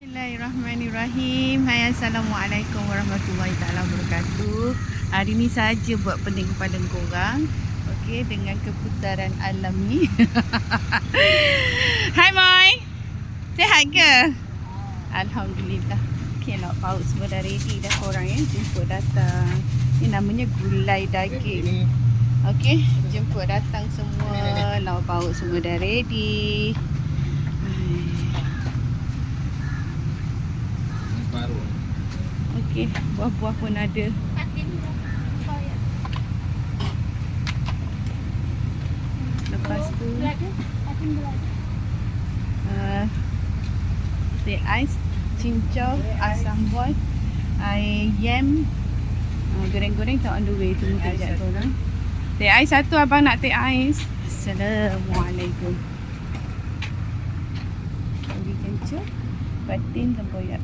Bismillahirrahmanirrahim. Hai, Assalamualaikum warahmatullahi taala wabarakatuh. Hari ni saja buat pening kepala korang. Okey, dengan keputaran alam ni. Hai Moy. Sihat ke? Alhamdulillah. Okey, lauk pauk semua dah ready dah korang ya. Jemput datang. Ni namanya gulai daging. Okey, jemput datang semua. Lauk pauk semua dah ready. Okey, buah-buah pun ada. Lepas tu teh ais, cincau, asam buah, ayam, goreng-goreng tak on the way. Tunggu kejap korang. Teh ais satu, abang nak teh ais. Assalamualaikum. Bagi kencur, batin tempoyak.